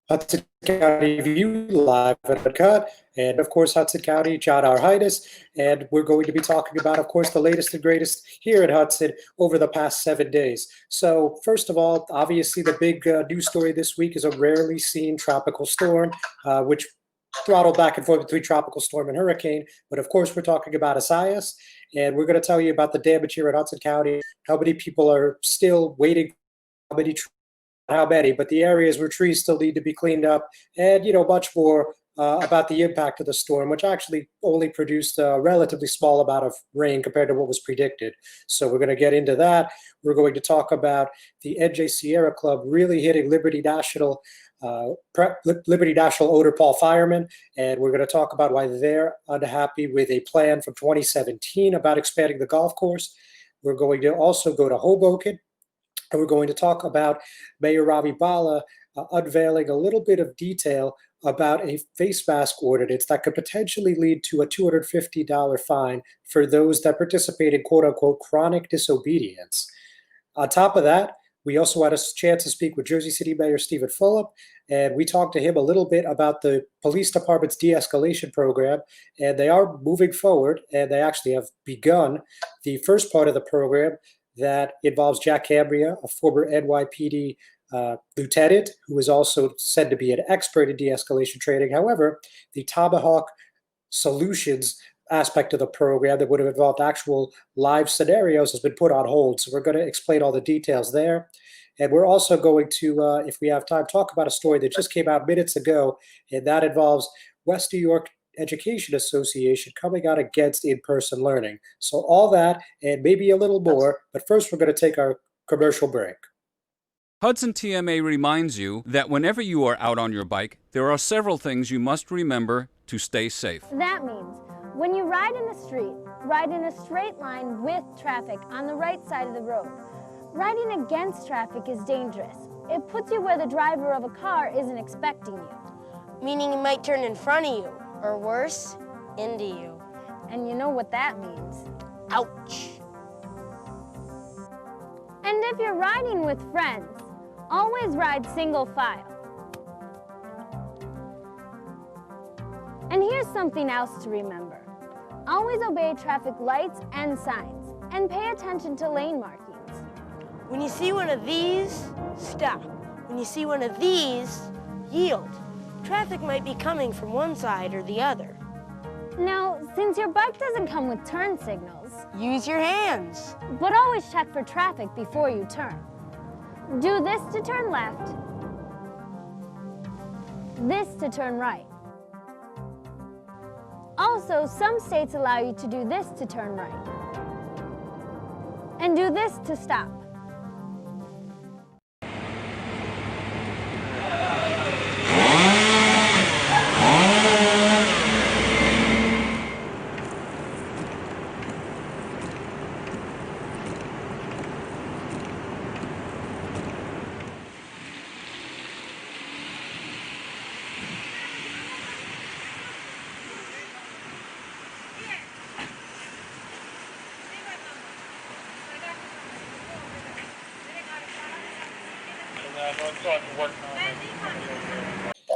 Hudson County View live at Uncut, and of course Hudson County, John Arhitis, and we're going to be talking about, of course, the latest and greatest here at Hudson over the past 7 days. So first of all, obviously the big news story this week is a rarely seen tropical storm, which throttled back and forth between tropical storm and hurricane. But of course, we're talking about Isaias, and we're going to tell you about the damage here at Hudson County, how many people are still waiting, how many, but the areas where trees still need to be cleaned up, and much more about the impact of the storm, which actually only produced a relatively small amount of rain compared to what was predicted. So we're going to get into that. We're going to talk about the NJ Sierra Club really hitting Liberty National owner Paul Fireman, and we're going to talk about why they're unhappy with a plan from 2017 about expanding the golf course. We're going to also go to Hoboken, and we're going to talk about Mayor Ravi Bala unveiling a little bit of detail about a face mask ordinance that could potentially lead to a $250 fine for those that participate in quote-unquote chronic disobedience. On top of that, we also had a chance to speak with Jersey City Mayor Stephen Fulop, and we talked to him a little bit about the police department's de-escalation program, and they are moving forward, and they actually have begun the first part of the program that involves Jack Cambria, a former NYPD lieutenant, who is also said to be an expert in de-escalation training. However, the Tomahawk Solutions aspect of the program that would have involved actual live scenarios has been put on hold. So we're going to explain all the details there. And we're also going to, if we have time, talk about a story that just came out minutes ago, and that involves West New York Education Association coming out against in-person learning. So all that and maybe a little more, but first we're going to take our commercial break. Hudson TMA reminds you that whenever you are out on your bike, there are several things you must remember to stay safe. That means when you ride in the street, ride in a straight line with traffic on the right side of the road. Riding against traffic is dangerous. It puts you where the driver of a car isn't expecting you. Meaning he might turn in front of you. Or worse, into you. And you know what that means. Ouch. And if you're riding with friends, always ride single file. And here's something else to remember. Always obey traffic lights and signs, and pay attention to lane markings. When you see one of these, stop. When you see one of these, yield. Traffic might be coming from one side or the other. Now, since your bike doesn't come with turn signals, use your hands. But always check for traffic before you turn. Do this to turn left, this to turn right. Also, some states allow you to do this to turn right, and do this to stop.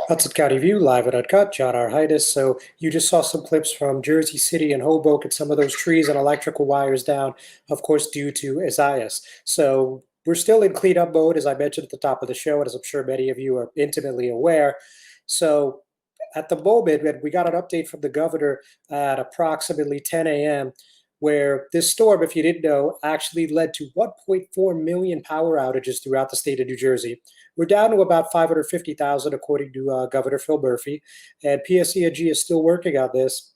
Hudson County View, live at Uncut, John Arhitis. So you just saw some clips from Jersey City and Hoboken, some of those trees and electrical wires down, of course, due to Isaias. So we're still in cleanup mode, as I mentioned at the top of the show, and as I'm sure many of you are intimately aware. So at the moment, we got an update from the governor at approximately 10 a.m., where this storm, if you didn't know, actually led to 1.4 million power outages throughout the state of New Jersey. We're down to about 550,000, according to Governor Phil Murphy, and PSE&G is still working on this.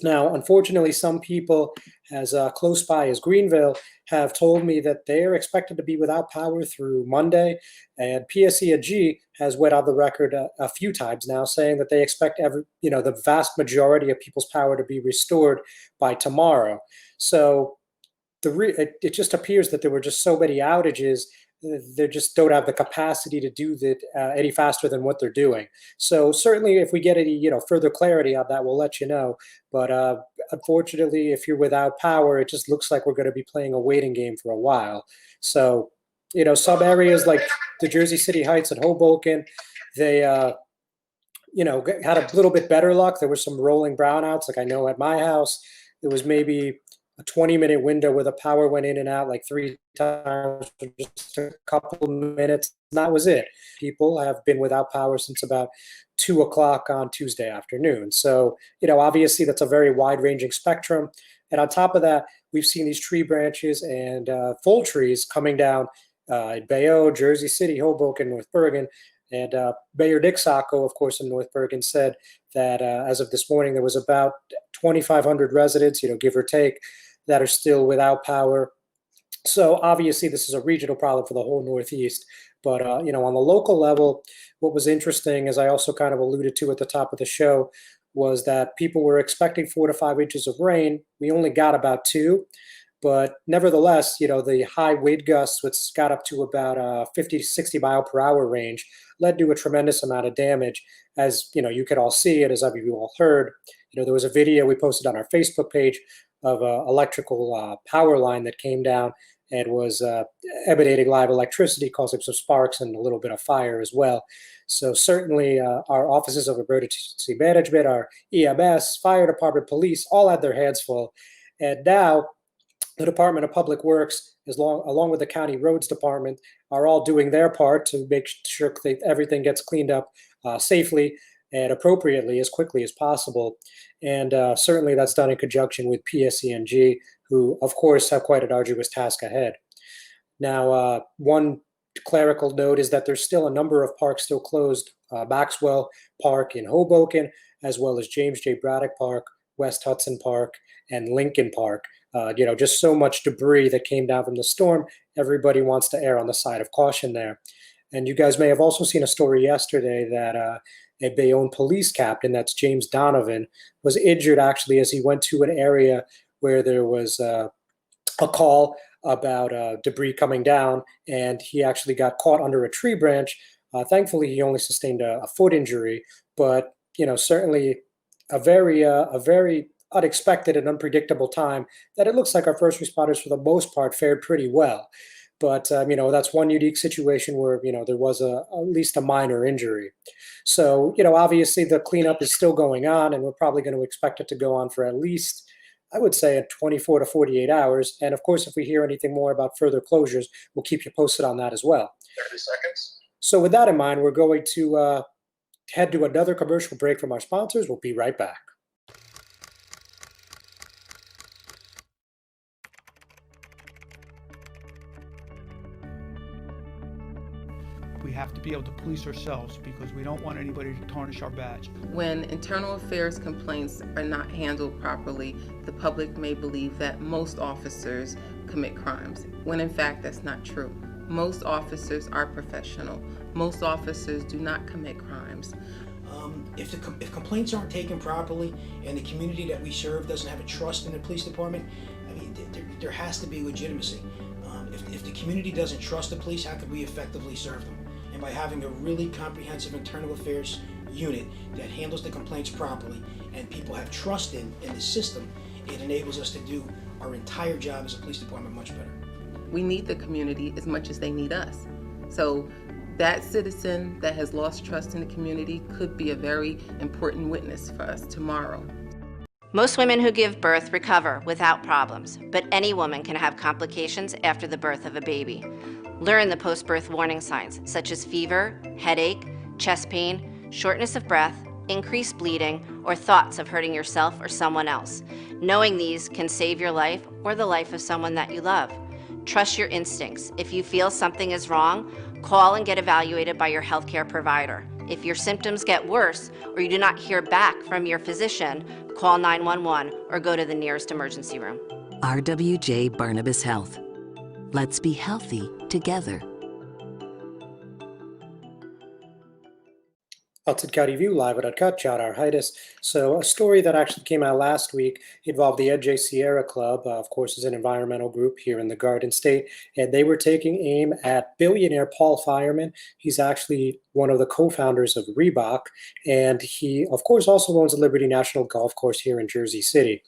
Now, unfortunately, some people as close by as Greenville have told me that they're expected to be without power through Monday, and PSE&G has went on the record a few times now saying that they expect the vast majority of people's power to be restored by tomorrow. So it just appears that there were just so many outages. They just don't have the capacity to do that any faster than what they're doing. So certainly if we get any further clarity on that, we'll let you know. But unfortunately, if you're without power, it just looks like we're going to be playing a waiting game for a while. So some areas like the Jersey City Heights and Hoboken, they, had a little bit better luck. There were some rolling brownouts. Like I know at my house, there was maybe a 20-minute window where the power went in and out like 3 times for just a couple of minutes. And that was it. People have been without power since about 2 o'clock on Tuesday afternoon. So, obviously that's a very wide-ranging spectrum. And on top of that, we've seen these tree branches and full trees coming down in Bayeux, Jersey City, Hoboken, North Bergen. And Mayor Dick Sacco, of course, in North Bergen said that as of this morning, there was about 2,500 residents, give or take, that are still without power. So obviously this is a regional problem for the whole Northeast. But, on the local level, what was interesting, as I also kind of alluded to at the top of the show, was that people were expecting 4 to 5 inches of rain. We only got about 2. But nevertheless, the high wind gusts, which got up to about 50 to 60 mile per hour range, led to a tremendous amount of damage. As you could all see it, as you all heard. There was a video we posted on our Facebook page of an electrical power line that came down and was emanating live electricity, causing some sparks and a little bit of fire as well. So certainly our offices of emergency management, our EMS, fire department, police, all had their hands full. And now the Department of Public Works, along with the County Roads Department, are all doing their part to make sure that everything gets cleaned up safely and appropriately as quickly as possible. And certainly that's done in conjunction with PSENG, who, of course, have quite an arduous task ahead. Now, one clerical note is that there's still a number of parks still closed. Maxwell Park in Hoboken, as well as James J. Braddock Park, West Hudson Park, and Lincoln Park. Just so much debris that came down from the storm. Everybody wants to err on the side of caution there. And you guys may have also seen a story yesterday that a Bayonne police captain, that's James Donovan, was injured actually as he went to an area where there was a call about debris coming down, and he actually got caught under a tree branch. Thankfully, he only sustained a foot injury, but certainly a very unexpected and unpredictable time that it looks like our first responders, for the most part, fared pretty well. But, that's one unique situation where, there was at least a minor injury. So, obviously the cleanup is still going on, and we're probably going to expect it to go on for at least, I would say, 24 to 48 hours. And of course, if we hear anything more about further closures, we'll keep you posted on that as well. 30 seconds. So with that in mind, we're going to head to another commercial break from our sponsors. We'll be right back. We have to be able to police ourselves because we don't want anybody to tarnish our badge. When internal affairs complaints are not handled properly, the public may believe that most officers commit crimes, when in fact that's not true. Most officers are professional. Most officers do not commit crimes. If complaints aren't taken properly and the community that we serve doesn't have a trust in the police department, there has to be legitimacy. If the community doesn't trust the police, how could we effectively serve them? And by having a really comprehensive internal affairs unit that handles the complaints properly and people have trust in the system, it enables us to do our entire job as a police department much better. We need the community as much as they need us. So that citizen that has lost trust in the community could be a very important witness for us tomorrow. Most women who give birth recover without problems, but any woman can have complications after the birth of a baby. Learn the post-birth warning signs, such as fever, headache, chest pain, shortness of breath, increased bleeding, or thoughts of hurting yourself or someone else. Knowing these can save your life or the life of someone that you love. Trust your instincts. If you feel something is wrong, call and get evaluated by your healthcare provider. If your symptoms get worse or you do not hear back from your physician, call 911 or go to the nearest emergency room. RWJ Barnabas Health. Let's be healthy together. Hudson County View, live at Uncut, John R. Hidas. So a story that actually came out last week involved the NJ Sierra Club, of course, is an environmental group here in the Garden State, and they were taking aim at billionaire Paul Fireman. He's actually one of the co-founders of Reebok, and he, of course, also owns the Liberty National Golf Course here in Jersey City.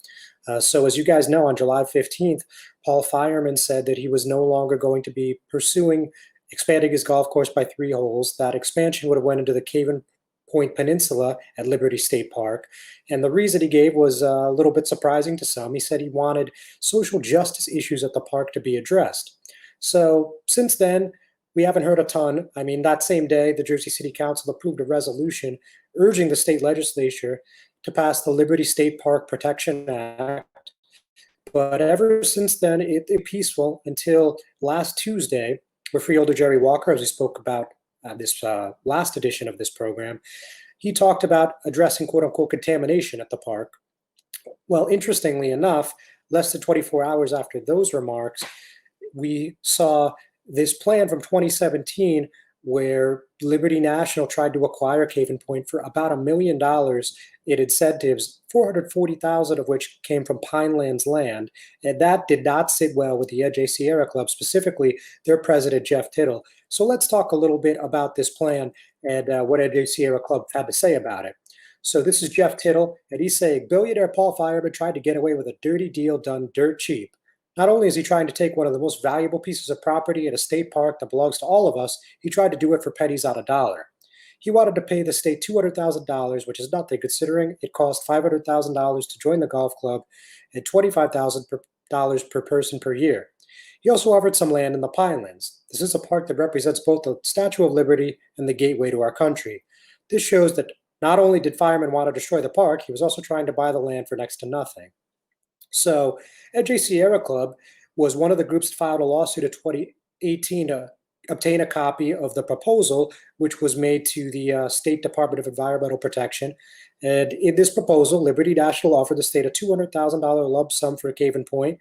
So as you guys know, on July 15th, Paul Fireman said that he was no longer going to be pursuing expanding his golf course by 3 holes. That expansion would have went into the Caven Point Peninsula at Liberty State Park. And the reason he gave was a little bit surprising to some. He said he wanted social justice issues at the park to be addressed. So since then, we haven't heard a ton. I mean, that same day, the Jersey City Council approved a resolution urging the state legislature to pass the Liberty State Park Protection Act. But ever since then, it's peaceful until last Tuesday, where Freeholder Jerry Walker, as we spoke about this last edition of this program, he talked about addressing quote-unquote contamination at the park. Well, interestingly enough, less than 24 hours after those remarks, we saw this plan from 2017 where Liberty National tried to acquire Caven Point for about $1 million in incentives, $440,000 of which came from Pinelands land. And that did not sit well with the NJ Sierra Club, specifically their president, Jeff Tittle. So let's talk a little bit about this plan and what NJ Sierra Club had to say about it. So this is Jeff Tittle, and he's saying, billionaire Paul Fireman tried to get away with a dirty deal done dirt cheap. Not only is he trying to take one of the most valuable pieces of property in a state park that belongs to all of us, he tried to do it for pennies on a dollar. He wanted to pay the state $200,000, which is nothing considering it cost $500,000 to join the golf club and $25,000 per person per year. He also offered some land in the Pinelands. This is a park that represents both the Statue of Liberty and the gateway to our country. This shows that not only did Fireman want to destroy the park, he was also trying to buy the land for next to nothing. So NJ Sierra Club was one of the groups that filed a lawsuit in 2018 to obtain a copy of the proposal, which was made to the State Department of Environmental Protection. And in this proposal, Liberty National offered the state a $200,000 lump sum for a Caven Point,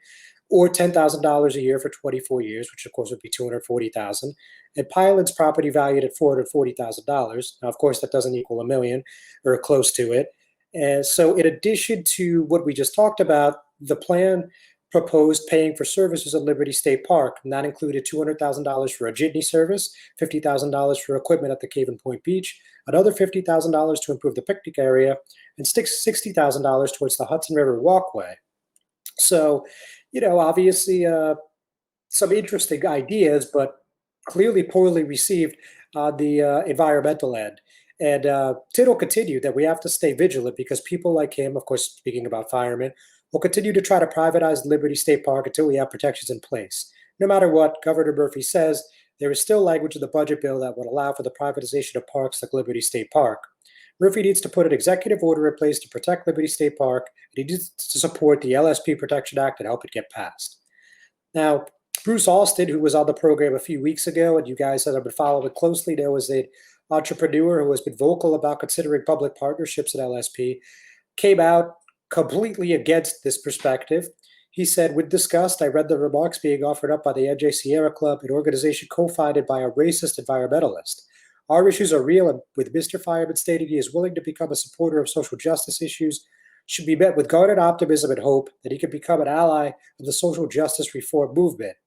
or $10,000 a year for 24 years, which of course would be $240,000. And Pineland's property valued at $440,000. Now, of course, that doesn't equal $1 million or close to it. And so in addition to what we just talked about, the plan proposed paying for services at Liberty State Park, and that included $200,000 for a jitney service, $50,000 for equipment at the Caven Point Beach, another $50,000 to improve the picnic area, and $60,000 towards the Hudson River Walkway. So, obviously some interesting ideas, but clearly poorly received on the environmental end. And Tittle continued that we have to stay vigilant because people like him, of course, speaking about Fireman, will continue to try to privatize Liberty State Park until we have protections in place. No matter what Governor Murphy says, there is still language in the budget bill that would allow for the privatization of parks like Liberty State Park. Murphy needs to put an executive order in place to protect Liberty State Park, and he needs to support the LSP Protection Act and help it get passed. Now, Bruce Alston, who was on the program a few weeks ago, and you guys that have been following it closely know is an entrepreneur who has been vocal about considering public partnerships at LSP, came out completely against this perspective. He said, with disgust, I read the remarks being offered up by the NJ Sierra Club, an organization co-founded by a racist environmentalist. Our issues are real, and with Mr. Fireman stating he is willing to become a supporter of social justice issues, should be met with guarded optimism and hope that he can become an ally of the social justice reform movement.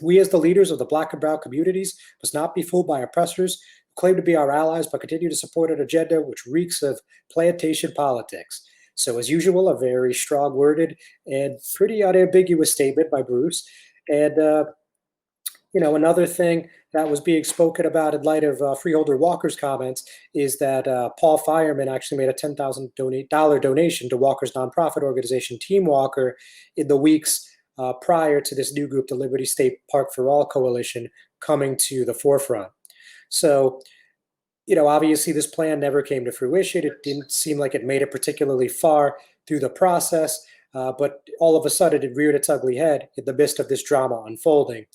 We as the leaders of the Black and Brown communities must not be fooled by oppressors who claim to be our allies but continue to support an agenda which reeks of plantation politics. So as usual, a very strong-worded and pretty unambiguous statement by Bruce. And, another thing that was being spoken about in light of Freeholder Walker's comments is that Paul Fireman actually made a $10,000 donation to Walker's nonprofit organization, Team Walker, in the weeks prior to this new group, the Liberty State Park for All Coalition, coming to the forefront. So, obviously this plan never came to fruition. It didn't seem like it made it particularly far through the process, but all of a sudden it reared its ugly head in the midst of this drama unfolding.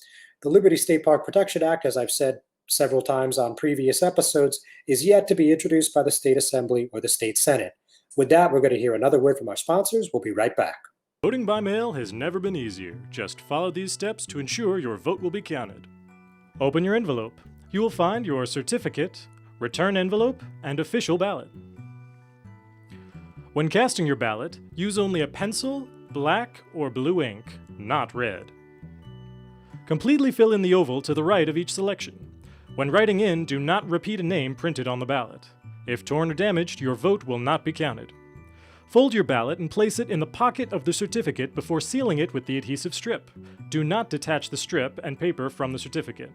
The Liberty State Park Protection Act, as I've said several times on previous episodes, is yet to be introduced by the State Assembly or the State Senate. With that, we're going to hear another word from our sponsors. We'll be right back. Voting by mail has never been easier. Just follow these steps to ensure your vote will be counted. Open your envelope. You will find your certificate, return envelope, and official ballot. When casting your ballot, use only a pencil, black, or blue ink, not red. Completely fill in the oval to the right of each selection. When writing in, do not repeat a name printed on the ballot. If torn or damaged, your vote will not be counted. Fold your ballot and place it in the pocket of the certificate before sealing it with the adhesive strip. Do not detach the strip and paper from the certificate.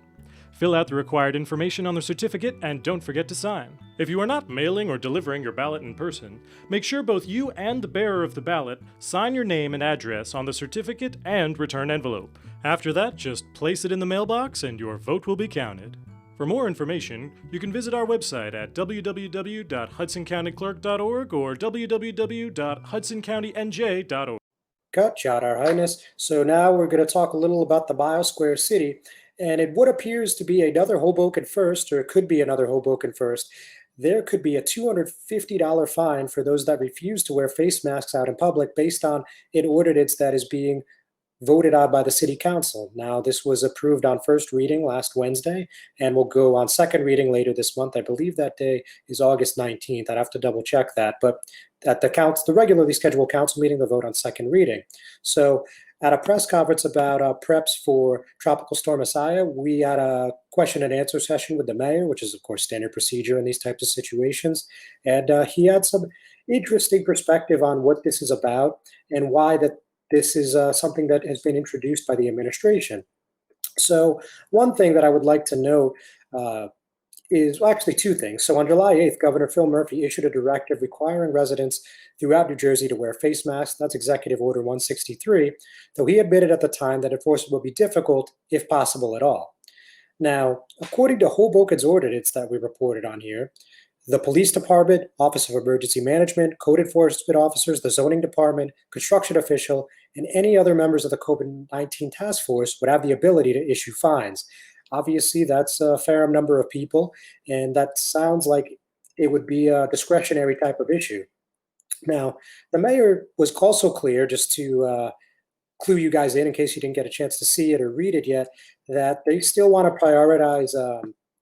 Fill out the required information on the certificate and don't forget to sign. If you are not mailing or delivering your ballot in person, make sure both you and the bearer of the ballot sign your name and address on the certificate and return envelope. After that, just place it in the mailbox and your vote will be counted. For more information, you can visit our website at www.hudsoncountyclerk.org or www.hudsoncountyNJ.org. Cut, Our Highness. So now we're going to talk a little about the Biosquare City, and it what appears to be another Hoboken first, or it could be another Hoboken first. There could be a $250 fine for those that refuse to wear face masks out in public based on an ordinance that is being voted on by the City Council. Now, this was approved on first reading last Wednesday and will go on second reading later this month. I believe that day is August 19th. I'd have to double check that. But at the regularly scheduled council meeting, they'll vote on second reading. So at a press conference about preps for Tropical Storm Isaiah, we had a question and answer session with the mayor, which is, of course, standard procedure in these types of situations. And he had some interesting perspective on what this is about and why that this is something that has been introduced by the administration. So one thing that I would like to note is, well, actually two things. So on July 8th, Governor Phil Murphy issued a directive requiring residents throughout New Jersey to wear face masks. That's Executive Order 163, though he admitted at the time that enforcement would be difficult, if possible at all. Now, according to Hoboken's ordinance that we reported on here, the Police Department, Office of Emergency Management, Code Enforcement Officers, the Zoning Department, Construction Official, and any other members of the COVID-19 Task Force would have the ability to issue fines. Obviously, that's a fair number of people, and that sounds like it would be a discretionary type of issue. Now, the mayor was also clear, just to clue you guys in case you didn't get a chance to see it or read it yet, that they still want to prioritize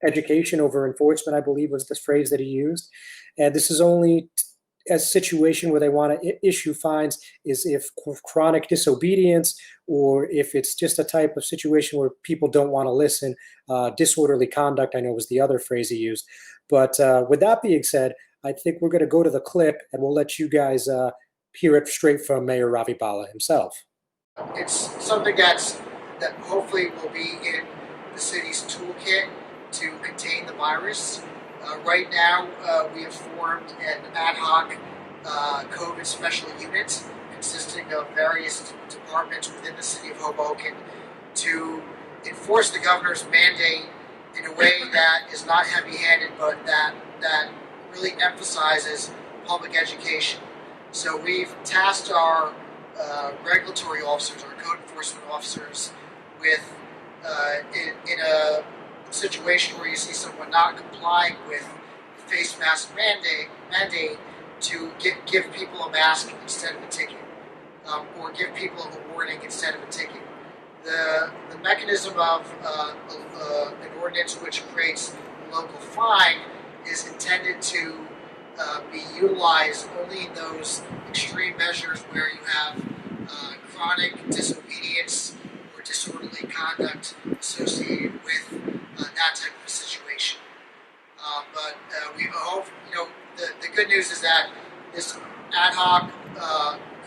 education over enforcement, I believe was the phrase that he used. And this is only a situation where they want to issue fines is if chronic disobedience, or if it's just a type of situation where people don't want to listen. Disorderly conduct, I know, was the other phrase he used. But with that being said, I think we're going to go to the clip and we'll let you guys hear it straight from Mayor Ravi Bala himself. It's something that hopefully will be in the city's toolkit to contain the virus. Right now, we have formed an ad hoc COVID special unit consisting of various departments within the city of Hoboken to enforce the governor's mandate in a way that is not heavy-handed, but that really emphasizes public education. So we've tasked our regulatory officers, our code enforcement officers, with in a situation where you see someone not complying with the face mask mandate to give people a mask instead of a ticket, or give people a warning instead of a ticket. The mechanism of an ordinance which creates a local fine is intended to be utilized only in those extreme measures where you have chronic disobedience or disorderly conduct associated with that type of situation. But we hope, the good news is that this ad hoc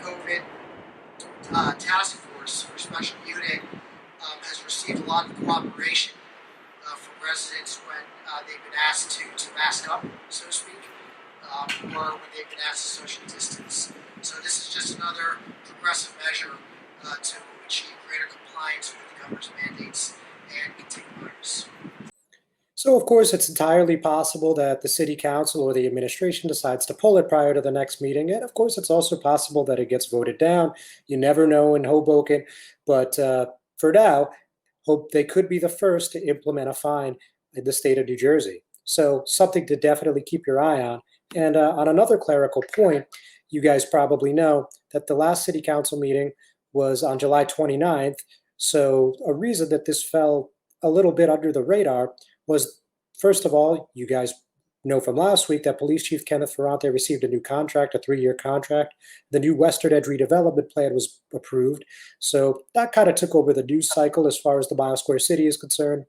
COVID task force or special unit has received a lot of cooperation from residents when they've been asked to mask up, so to speak, or when they've been asked to social distance. So this is just another progressive measure to achieve greater compliance with the governor's mandates and contain the virus. So, of course, it's entirely possible that the city council or the administration decides to pull it prior to the next meeting. And, of course, it's also possible that it gets voted down. You never know in Hoboken. But for now, they could be the first to implement a fine in the state of New Jersey. So something to definitely keep your eye on. And on another clerical point, you guys probably know that the last city council meeting was on July 29th. So a reason that this fell a little bit under the radar was, first of all, you guys know from last week that Police Chief Kenneth Ferrante received a new contract, a 3-year contract. The new Western Edge redevelopment plan was approved. So that kind of took over the news cycle as far as the Mile Square City is concerned.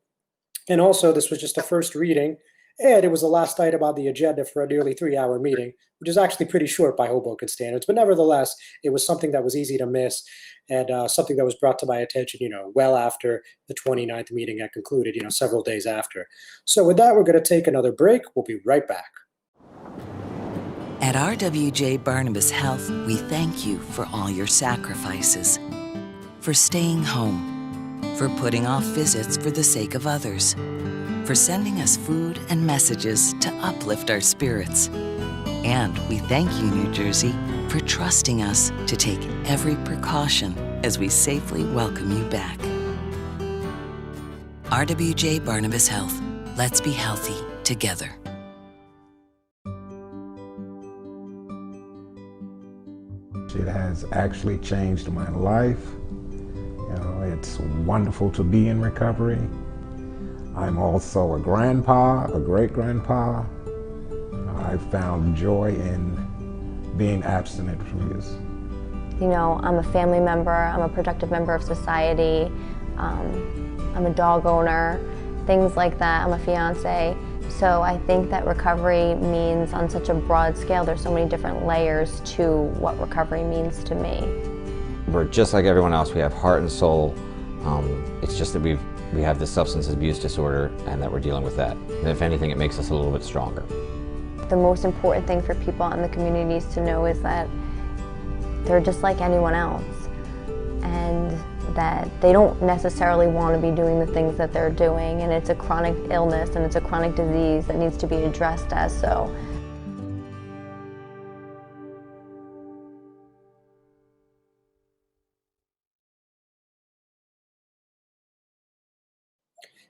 And also, this was just a first reading, and it was the last item on the agenda for a nearly 3-hour meeting, which is actually pretty short by Hoboken standards. But nevertheless, it was something that was easy to miss, and something that was brought to my attention, well after the 29th meeting had concluded, several days after. So with that, we're going to take another break. We'll be right back. At RWJ Barnabas Health, we thank you for all your sacrifices, for staying home, for putting off visits for the sake of others, for sending us food and messages to uplift our spirits. And we thank you, New Jersey, for trusting us to take every precaution as we safely welcome you back. RWJ Barnabas Health. Let's be healthy together. It has actually changed my life. It's wonderful to be in recovery. I'm also a grandpa, a great-grandpa. I found joy in being abstinent from use. I'm a family member, I'm a productive member of society, I'm a dog owner, things like that. I'm a fiance. So I think that recovery means on such a broad scale, there's so many different layers to what recovery means to me. We're just like everyone else. We have heart and soul. It's just that we have this substance abuse disorder and that we're dealing with that. And if anything, it makes us a little bit stronger. The most important thing for people in the communities to know is that they're just like anyone else, and that they don't necessarily want to be doing the things that they're doing, and it's a chronic illness and it's a chronic disease that needs to be addressed as so.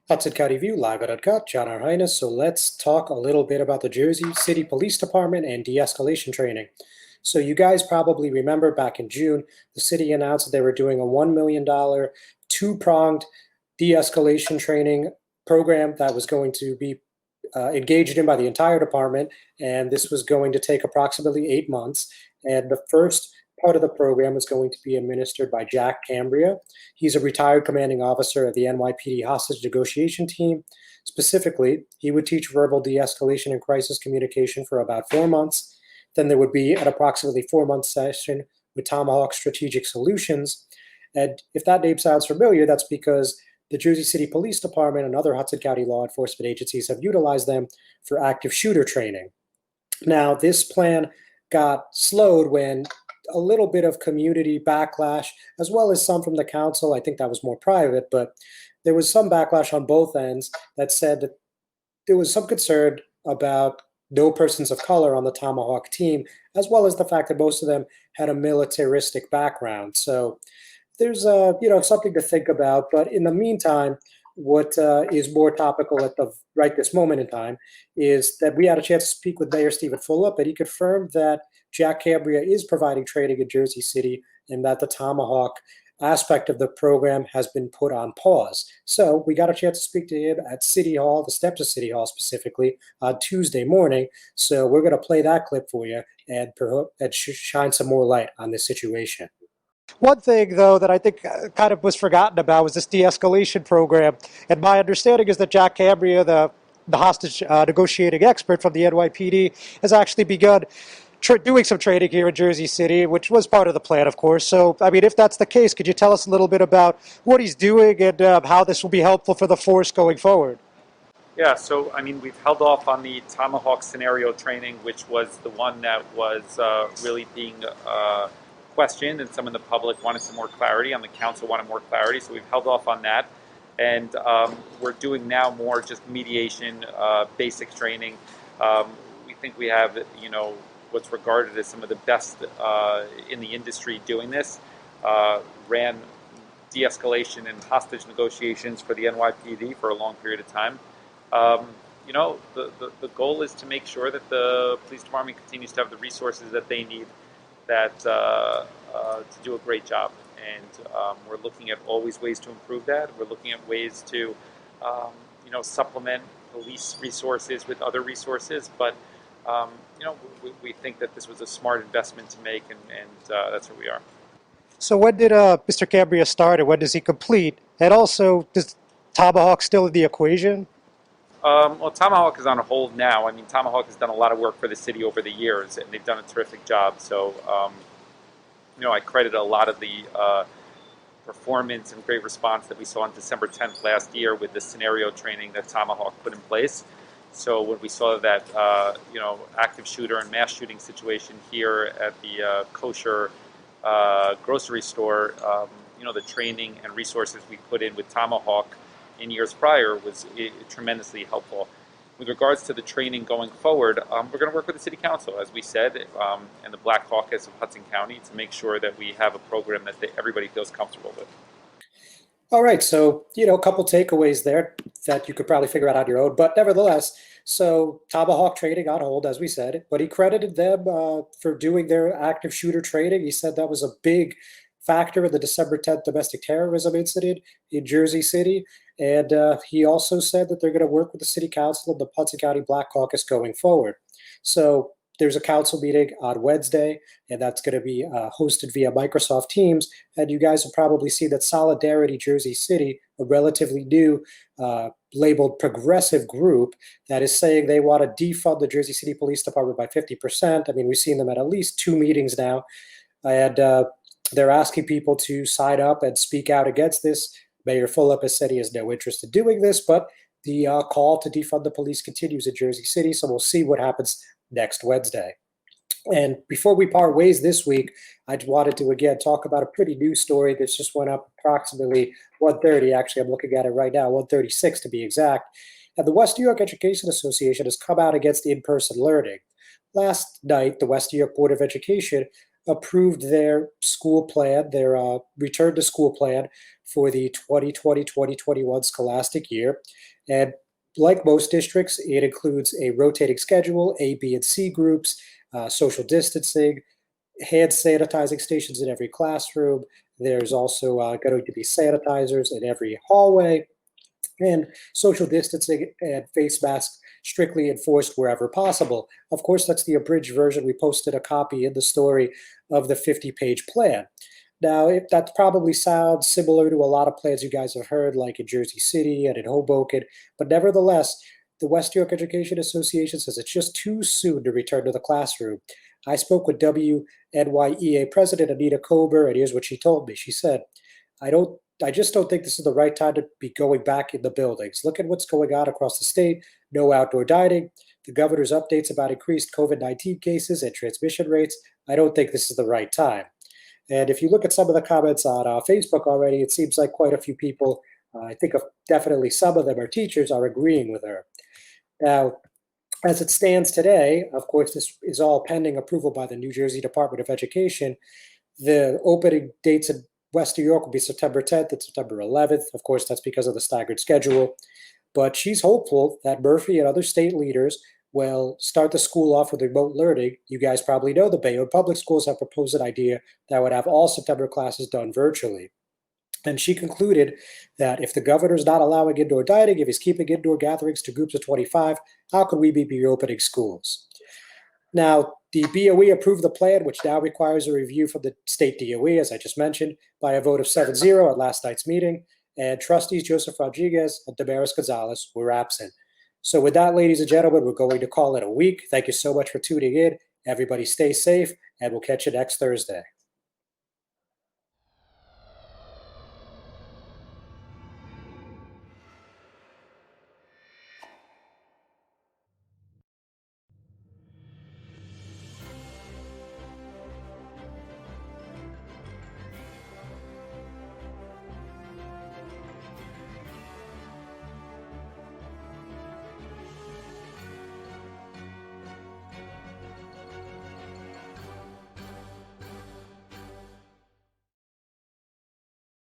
Hudson County View, live at Uncut, John R. Highness. So let's talk a little bit about the Jersey City Police Department and de-escalation training. So you guys probably remember back in June, the city announced that they were doing a $1 million, two-pronged de-escalation training program that was going to be engaged in by the entire department, and this was going to take approximately 8 months. And the first part of the program is going to be administered by Jack Cambria. He's a retired commanding officer of the NYPD hostage negotiation team. Specifically, he would teach verbal de-escalation and crisis communication for about 4 months. Then there would be an approximately 4-month session with Tomahawk Strategic Solutions. And if that name sounds familiar, that's because the Jersey City Police Department and other Hudson County law enforcement agencies have utilized them for active shooter training. Now, this plan got slowed when a little bit of community backlash, as well as some from the council. I think that was more private, but there was some backlash on both ends that said that there was some concern about no persons of color on the Tomahawk team, as well as the fact that most of them had a militaristic background. So there's something to think about. But in the meantime, what is more topical at the right this moment in time is that we had a chance to speak with Mayor Stephen Fulop, and he confirmed that Jack Cambria is providing training in Jersey City and that the Tomahawk aspect of the program has been put on pause. So we got a chance to speak to him at City Hall, the steps of City Hall specifically, on Tuesday morning. So we're going to play that clip for you and shine some more light on this situation. One thing, though, that I think kind of was forgotten about was this de-escalation program. And my understanding is that Jack Cambria, the hostage negotiating expert from the NYPD, has actually begun doing some training here in Jersey City, which was part of the plan, of course. So, I mean, if that's the case, could you tell us a little bit about what he's doing and how this will be helpful for the force going forward? Yeah, so, I mean, we've held off on the Tomahawk scenario training, which was the one that was really being questioned, and some in the public wanted some more clarity, and the council wanted more clarity, so we've held off on that. And we're doing now more just mediation, basic training. We think we have, what's regarded as some of the best in the industry doing this. Ran de-escalation and hostage negotiations for the NYPD for a long period of time. The goal is to make sure that the police department continues to have the resources that they need to do a great job. And we're looking at always ways to improve that. We're looking at ways to, supplement police resources with other resources, but we think that this was a smart investment to make, and that's where we are. So when did Mr. Cambria start, and when does he complete? And also, does Tomahawk still in the equation? Well, Tomahawk is on a hold now. I mean, Tomahawk has done a lot of work for the city over the years, and they've done a terrific job. So, I credit a lot of the performance and great response that we saw on December 10th last year with the scenario training that Tomahawk put in place. So when we saw that, active shooter and mass shooting situation here at the kosher grocery store, the training and resources we put in with Tomahawk in years prior was tremendously helpful. With regards to the training going forward, we're going to work with the City Council, as we said, and the Black Caucus of Hudson County to make sure that we have a program that everybody feels comfortable with. All right, so, a couple takeaways there that you could probably figure out on your own, but nevertheless, so Tomahawk training on hold, as we said, but he credited them for doing their active shooter training. He said that was a big factor in the December 10th domestic terrorism incident in Jersey City. And he also said that they're going to work with the City Council and the Hudson County Black Caucus going forward. So there's a council meeting on Wednesday, and that's going to be hosted via Microsoft Teams. And you guys have probably seen that Solidarity Jersey City, a relatively new labeled progressive group that is saying they want to defund the Jersey City Police Department by 50%. I mean, we've seen them at least 2 meetings now. And they're asking people to sign up and speak out against this. Mayor Fulop has said he has no interest in doing this, but the call to defund the police continues in Jersey City, so we'll see what happens next Wednesday. And before we part ways this week, I wanted to again talk about a pretty new story that just went up approximately 1:30. Actually, I'm looking at it right now, 1:36 to be exact. And the West New York Education Association has come out against in-person learning. Last night, the West New York Board of Education approved their school plan, their return to school plan for the 2020-2021 scholastic year. And like most districts, it includes a rotating schedule, A, B, and C groups, social distancing, hand sanitizing stations in every classroom. There's also going to be sanitizers in every hallway, and social distancing and face masks strictly enforced wherever possible. Of course, that's the abridged version. We posted a copy in the story of the 50-page plan. Now, that probably sounds similar to a lot of plans you guys have heard, like in Jersey City and in Hoboken, but nevertheless, the West New York Education Association says it's just too soon to return to the classroom. I spoke with WNYEA President Anita Kober, and here's what she told me. She said, I just don't think this is the right time to be going back in the buildings. Look at what's going on across the state. No outdoor dining. The governor's updates about increased COVID-19 cases and transmission rates. I don't think this is the right time. And if you look at some of the comments on Facebook already, it seems like quite a few people, I think definitely some of them are teachers, are agreeing with her. Now, as it stands today, of course, this is all pending approval by the New Jersey Department of Education. The opening dates in West New York will be September 10th and September 11th. Of course, that's because of the staggered schedule. But she's hopeful that Murphy and other state leaders will start the school off with remote learning. You guys probably know the Bayonne Public Schools have proposed an idea that would have all September classes done virtually. And she concluded that if the governor's not allowing indoor dining, if he's keeping indoor gatherings to groups of 25, how could we be reopening schools? Now, the BOE approved the plan, which now requires a review from the state DOE, as I just mentioned, by a vote of 7-0 at last night's meeting. And trustees Joseph Rodriguez and Damaris Gonzalez were absent. So with that, ladies and gentlemen, we're going to call it a week. Thank you so much for tuning in. Everybody stay safe, and we'll catch you next Thursday.